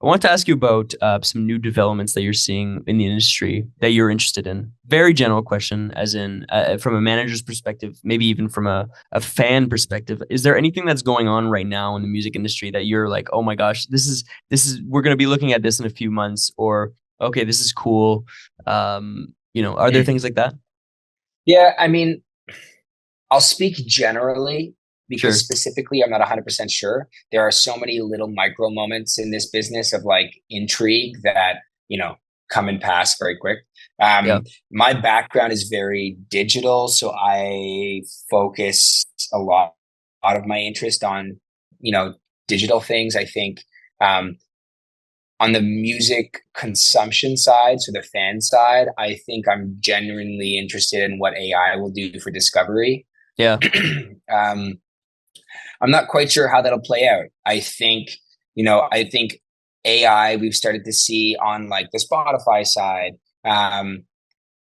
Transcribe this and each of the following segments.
I want to ask you about some new developments that you're seeing in the industry that you're interested in. Very general question, as in from a manager's perspective, maybe even from a fan perspective. Is there anything that's going on right now in the music industry that you're like, oh my gosh, this is we're going to be looking at this in a few months, or okay, this is cool. Are there Mm. things like that? Yeah, I mean, I'll speak generally because Sure. specifically I'm not 100% sure. There are so many little micro moments in this business of like intrigue that, you know, come and pass very quick. Yeah. My background is very digital, so I focus a lot of my interest on, you know, digital things. I think um, on the music consumption side, so the fan side, I think I'm genuinely interested in what AI will do for discovery. Yeah. um, I'm not quite sure how that'll play out. I think AI we've started to see on like the Spotify side, um,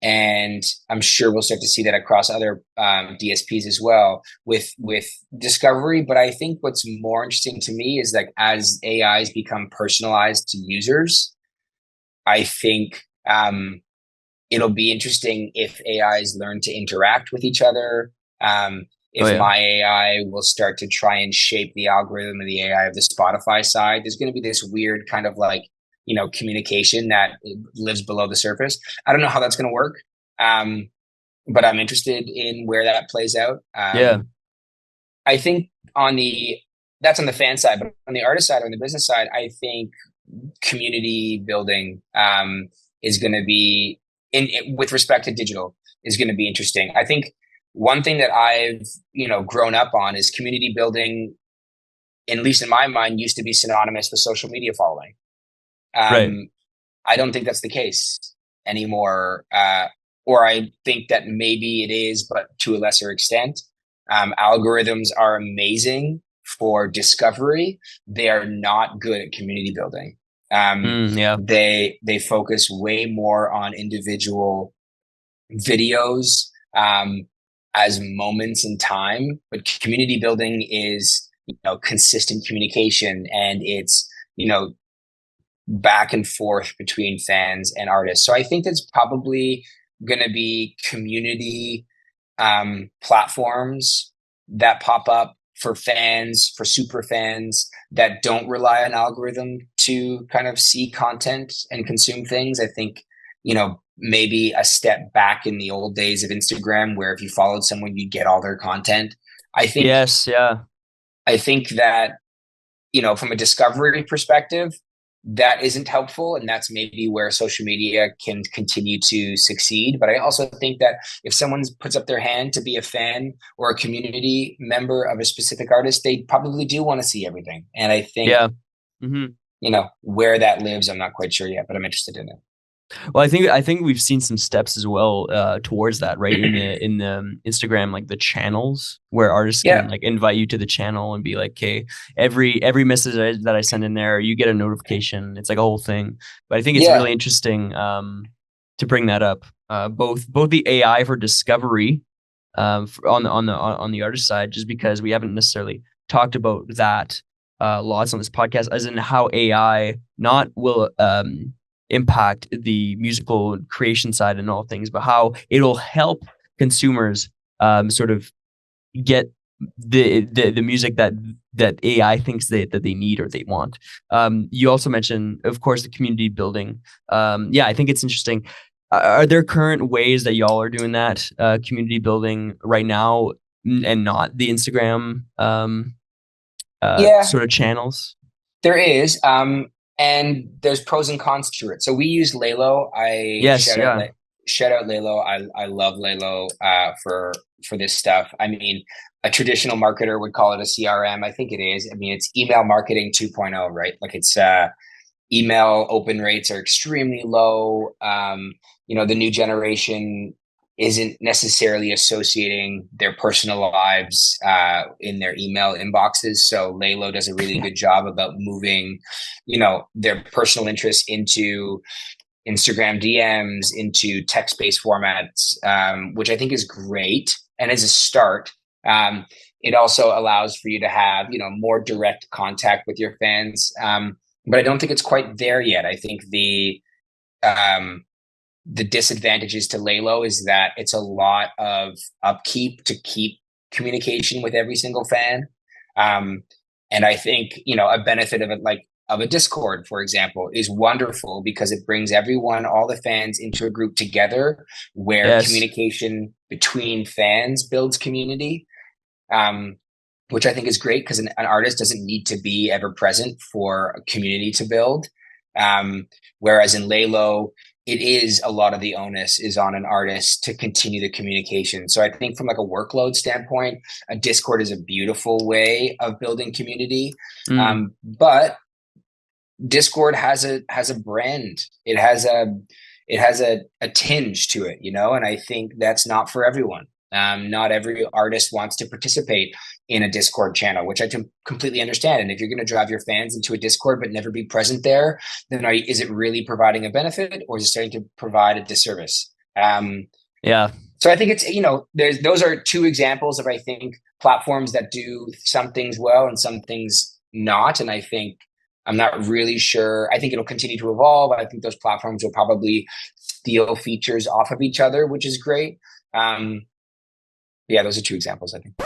and I'm sure we'll start to see that across other DSPs as well with discovery. But I think what's more interesting to me is like as AIs become personalized to users, I think it'll be interesting if AIs learn to interact with each other. Oh If yeah. my AI will start to try and shape the algorithm of the AI of the Spotify side, there's going to be this weird kind of like, communication that lives below the surface. I don't know how that's going to work, um, but I'm interested in where that plays out. Yeah. I think that's on the fan side, but on the artist side or on the business side, I think community building is going to be with respect to digital is going to be interesting. I think one thing that I've grown up on is community building, at least in my mind, used to be synonymous with social media following. Right. Um, I don't think that's the case anymore, or I think that maybe it is, but to a lesser extent. Algorithms are amazing for discovery. They are not good at community building. Yeah. They focus way more on individual videos as moments in time, but community building is consistent communication, and it's back and forth between fans and artists. So I think that's probably going to be community platforms that pop up for fans, for super fans that don't rely on algorithm to kind of see content and consume things. I think, maybe a step back in the old days of Instagram where if you followed someone, you'd get all their content. I think, Yes. Yeah. I think that, from a discovery perspective, that isn't helpful. And that's maybe where social media can continue to succeed. But I also think that if someone puts up their hand to be a fan or a community member of a specific artist, they probably do want to see everything. And I think, Yeah. Hmm. where that lives, I'm not quite sure yet, but I'm interested in Well, I think we've seen some steps as well towards that, right? In the Instagram, like the channels where artists can Yeah. like invite you to the channel and be like, "Okay, every message that I send in there, you get a notification." It's like a whole thing. But I think it's Yeah. really interesting to bring that up. Both the AI for discovery on the artist side, just because we haven't necessarily talked about that lots on this podcast, as in how AI not will impact the musical creation side and all things, but how it'll help consumers sort of get the music that AI thinks that they need or they want. You also mentioned, of course, the community building. Yeah, I think it's interesting. Are there current ways that y'all are doing that community building right now, and not the Instagram Yeah. sort of channels? There is. And there's pros and cons to it. So we use Lalo. Yes, yeah, Shout out Lalo. I love Lalo for this stuff. I mean, a traditional marketer would call it a CRM. I think it is. I mean, it's email marketing 2.0, right? Like it's email open rates are extremely low. The new generation isn't necessarily associating their personal lives in their email inboxes. So Lalo does a really good job about moving, their personal interests into Instagram DMs, into text-based formats, which I think is great. And as a start, it also allows for you to have, more direct contact with your fans. but I don't think it's quite there yet. I think um, the disadvantages to Lalo is that it's a lot of upkeep to keep communication with every single fan. Um, and I think, a benefit of it, like of a Discord, for example, is wonderful because it brings everyone, all the fans into a group together where Yes. communication between fans builds community. Um, which I think is great because an artist doesn't need to be ever present for a community to build. Whereas in Lalo, it is a lot of the onus is on an artist to continue the communication. So I think from like a workload standpoint, a Discord is a beautiful way of building community. Mm. But Discord has a brand. It has a tinge to it, and I think that's not for everyone. Not every artist wants to participate in a Discord channel, which I completely understand. And if you're going to drive your fans into a Discord but never be present there, then is it really providing a benefit, or is it starting to provide a disservice? Yeah. So I think it's, those are two examples of, I think, platforms that do some things well and some things not. And I think I'm not really sure. I think it'll continue to evolve. I think those platforms will probably steal features off of each other, which is great. Yeah, those are two examples, I think.